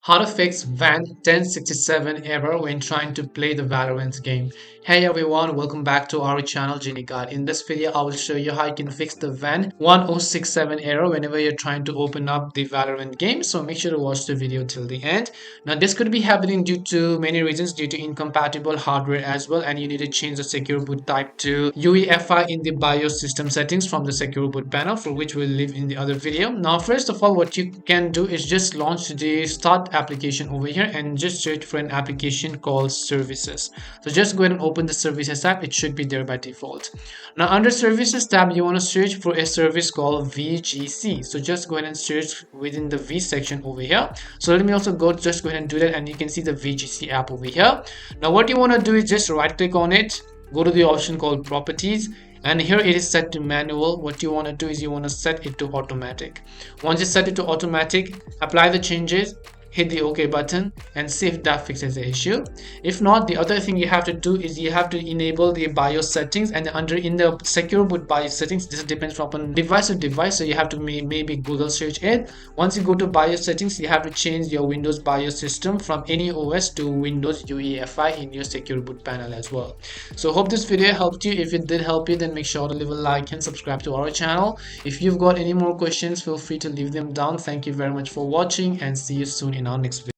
How to fix VAN 1067 error when trying to play the Valorant game. Hey everyone, welcome back to our channel Genie Guide. In this video, I will show you how you can fix the VAN 1067 error whenever you're trying to open up the Valorant game. So make sure to watch the video till the end. Now this could be happening due to many reasons, due to incompatible hardware as well, and you need to change the secure boot type to UEFI in the BIOS system settings from the secure boot panel, for which we'll leave in the other video. Now first of all, what you can do is just launch the start application over here and just search for an application called services. So just go ahead and open the services tab. It should be there by default. Now under services tab, you want to search for a service called VGC. So just go ahead and search within the V section over here. So let me also just go ahead and do that, and you can see the VGC app over here. Now what you want to do is just right click on it, go to the option called properties, and here it is set to manual. What you want to do is you want to set it to automatic. Once you set it to automatic, apply the changes, hit the OK button, and see if that fixes the issue. If not, the other thing you have to do is you have to enable the BIOS settings, and in the secure boot BIOS settings, this depends upon device to device, so you have to maybe Google search it. Once you go to BIOS settings, you have to change your Windows BIOS system from any OS to Windows UEFI in your secure boot panel as well. So hope this video helped you. If it did help you, then make sure to leave a like and subscribe to our channel. If you've got any more questions, feel free to leave them down. Thank you very much for watching, and see you soon in our next video.